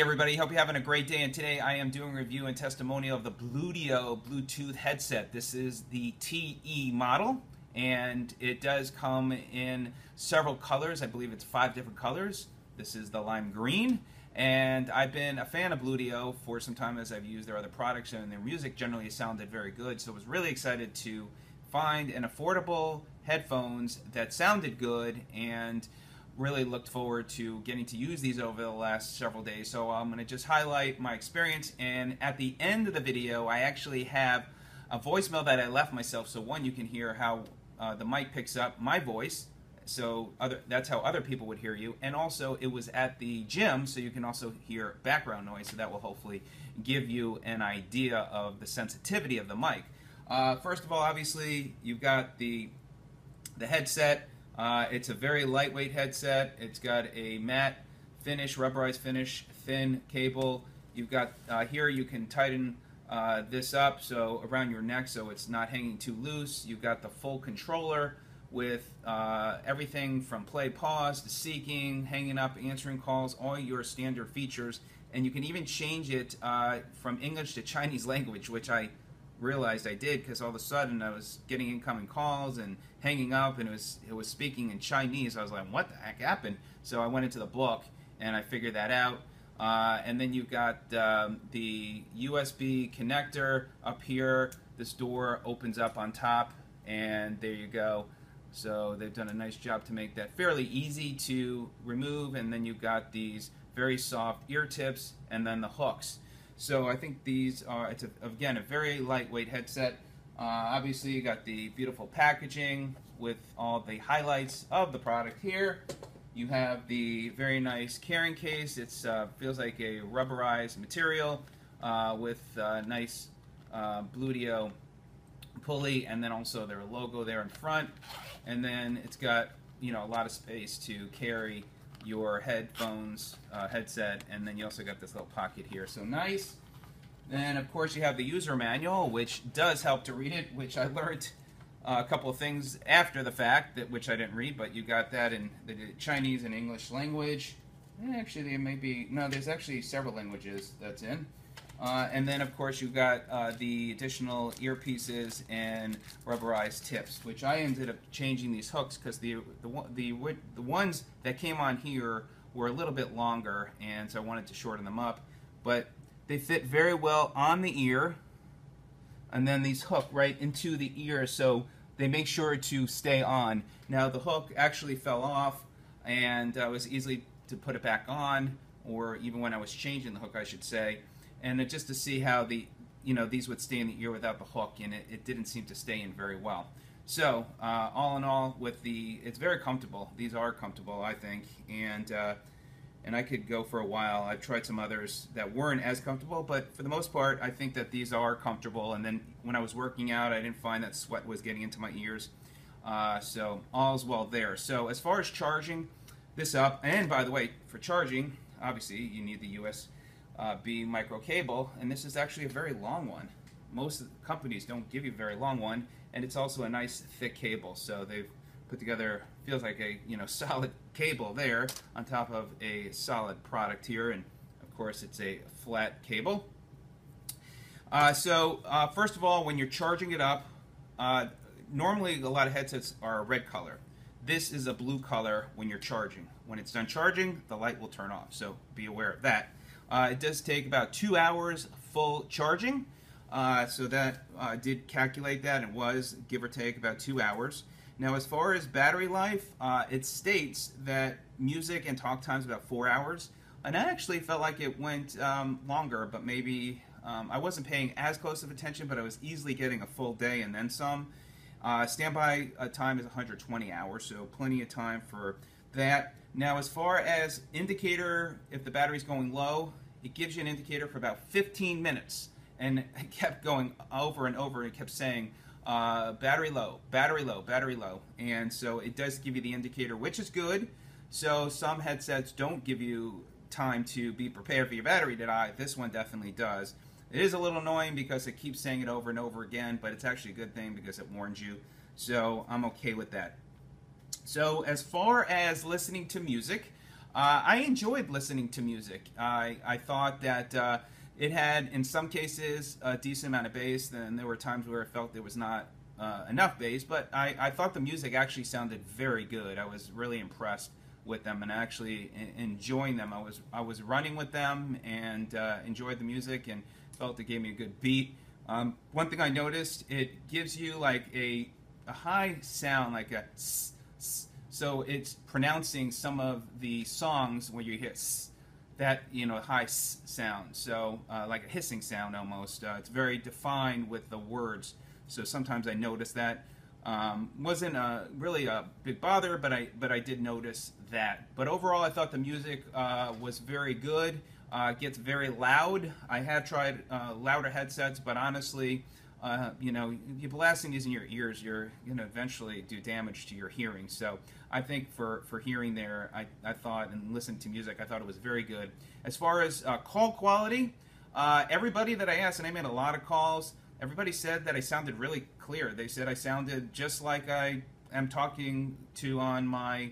everybody, hope you're having a great day, and today I am doing a review and testimonial of the Bluedio Bluetooth headset. This is the TE model, and it does come in several colors. I believe it's 5 different colors. This is the lime green, and I've been a fan of Bluedio for some time as I've used their other products, and their music generally sounded very good, so I was really excited to find an affordable headphones that sounded good, and really looked forward to getting to use these over the last several days. So I'm going to just highlight my experience, and at the end of the video I actually have a voicemail that I left myself, so one, you can hear how the mic picks up my voice, so that's how other people would hear you, and also it was at the gym, so you can also hear background noise, so that will hopefully give you an idea of the sensitivity of the mic. First of all, obviously you've got the headset. It's a very lightweight headset. It's got a matte finish, rubberized finish, thin cable. You've got here you can tighten this up so around your neck so it's not hanging too loose. You've got the full controller with everything from play, pause to seeking, hanging up, answering calls, all your standard features. And you can even change it from English to Chinese language, which I realized I did because all of a sudden I was getting incoming calls and hanging up, and it was speaking in Chinese. I was like, what the heck happened? So I went into the book and I figured that out. And then you've got the USB connector up here. This door opens up on top, and there you go. So they've done a nice job to make that fairly easy to remove. And then you've got these very soft ear tips and then the hooks. So I think these are, again, a very lightweight headset. Obviously you got the beautiful packaging with all the highlights of the product here. You have the very nice carrying case. It feels like a rubberized material with a nice Bluedio pulley, and then also their logo there in front. And then it's got, you know, a lot of space to carry your headphones, headset, and then you also got this little pocket here, so nice. Then of course you have the user manual, which does help to read it, which I learned a couple of things after the fact, which I didn't read, but you got that in the Chinese and English language. Actually there may be, no, there's actually several languages that's in. And then of course you've got the additional earpieces and rubberized tips, which I ended up changing these hooks because the ones that came on here were a little bit longer, and so I wanted to shorten them up. But they fit very well on the ear, and then these hook right into the ear, so they make sure to stay on. Now the hook actually fell off, and it was easily to put it back on, or even when I was changing the hook, I should say. And just to see how these would stay in the ear without the hook, and it didn't seem to stay in very well. So all in all, it's very comfortable. These are comfortable, I think, and I could go for a while. I've tried some others that weren't as comfortable, but for the most part, I think that these are comfortable. And then when I was working out, I didn't find that sweat was getting into my ears. So all's well there. So as far as charging this up, and by the way, for charging, obviously you need the USB micro cable, and this is actually a very long one. Most of the companies don't give you a very long one, and it's also a nice thick cable, so they've put together, feels like a solid cable there on top of a solid product here, and of course it's a flat cable. First of all, when you're charging it up, normally a lot of headsets are a red color. This is a blue color when you're charging. When it's done charging, the light will turn off, so be aware of that. It does take about 2 hours full charging, so that did calculate that. It was, give or take, about 2 hours. Now as far as battery life, it states that music and talk time is about 4 hours, and I actually felt like it went longer, but maybe I wasn't paying as close of attention, but I was easily getting a full day and then some. Standby time is 120 hours, so plenty of time for that. Now as far as indicator, if the battery's going low, it gives you an indicator for about 15 minutes, and it kept going over and over, and it kept saying battery low, battery low, battery low, and so it does give you the indicator, which is good. So some headsets don't give you time to be prepared for your battery to die. This one definitely does. It is a little annoying because it keeps saying it over and over again, but it's actually a good thing because it warns you, so I'm okay with that. So as far as listening to music, I enjoyed listening to music. I thought that it had, in some cases, a decent amount of bass. Then there were times where I felt there was not enough bass, but I thought the music actually sounded very good. I was really impressed with them and actually enjoying them. I was running with them and enjoyed the music and felt it gave me a good beat. One thing I noticed, it gives you like a high sound, like a s, s, so it's pronouncing some of the songs where you hear s, that, you know, high s sound. So like a hissing sound almost. It's very defined with the words. So sometimes I notice that. Wasn't really a big bother, but I did notice that. But overall, I thought the music was very good. Gets very loud. I have tried louder headsets, but honestly, you know, you're blasting these in your ears, you're going to eventually do damage to your hearing. So I think for hearing there, I thought, and listening to music, I thought it was very good. As far as call quality, everybody that I asked, and I made a lot of calls, everybody said that I sounded really clear. They said I sounded just like I am talking to on my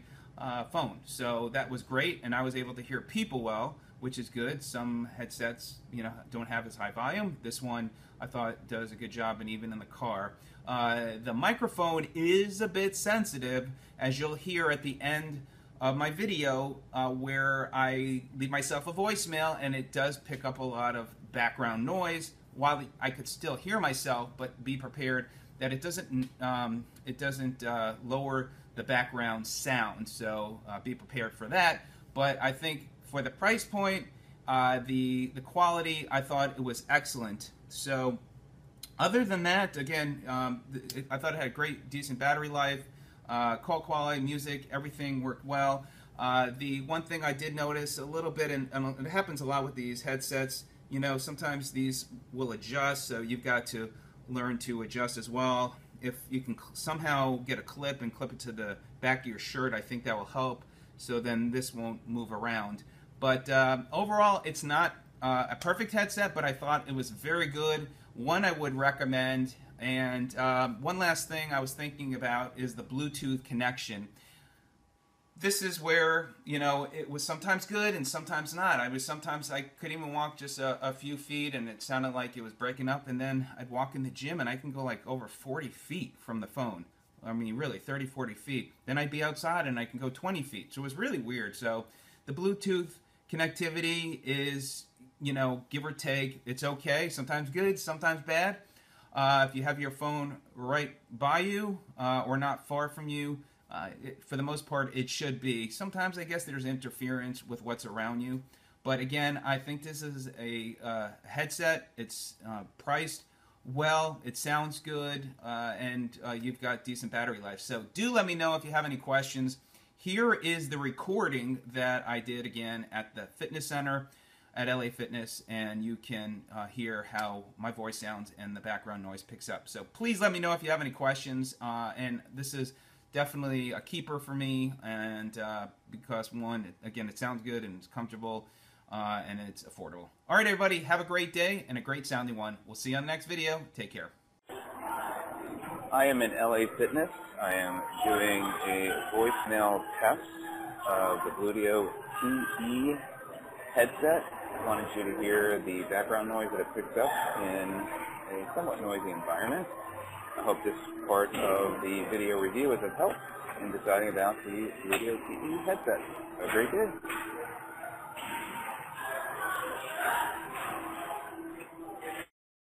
phone. So that was great, and I was able to hear people well, which is good. Some headsets, you know, don't have as high volume. This one, I thought, does a good job, and even in the car. The microphone is a bit sensitive, as you'll hear at the end of my video, where I leave myself a voicemail, and it does pick up a lot of background noise. While I could still hear myself, but be prepared that it doesn't lower the background sound. So be prepared for that. But I think for the price point, the quality, I thought it was excellent. So other than that, again, I thought it had a great, decent battery life, call quality, music, everything worked well. The one thing I did notice a little bit, and it happens a lot with these headsets, you know, sometimes these will adjust, so you've got to learn to adjust as well. If you can somehow get a clip and clip it to the back of your shirt, I think that will help, so then this won't move around. But overall, it's not a perfect headset, but I thought it was very good. One I would recommend. And one last thing I was thinking about is the Bluetooth connection. This is where, you know, it was sometimes good and sometimes not. Sometimes I couldn't even walk just a few feet and it sounded like it was breaking up, and then I'd walk in the gym and I can go like over 40 feet from the phone. I mean, really, 30, 40 feet. Then I'd be outside and I can go 20 feet. So it was really weird. So the Bluetooth connectivity is, you know, give or take, it's okay. Sometimes good, sometimes bad. If you have your phone right by you or not far from you, for the most part, it should be. Sometimes I guess there's interference with what's around you. But again, I think this is a headset. It's priced well, it sounds good, and you've got decent battery life. So do let me know if you have any questions. Here is the recording that I did again at the fitness center at LA Fitness, and you can hear how my voice sounds and the background noise picks up. So please let me know if you have any questions, and this is definitely a keeper for me, and because one, again, it sounds good and it's comfortable, and it's affordable. All right, everybody, have a great day and a great sounding one. We'll see you on the next video. Take care. I am in LA Fitness. I am doing a voicemail test of the Bluedio TE headset. I wanted you to hear the background noise that it picks up in a somewhat noisy environment. I hope this part of the video review is of help in deciding about the Bluedio TE headset. Have a great day.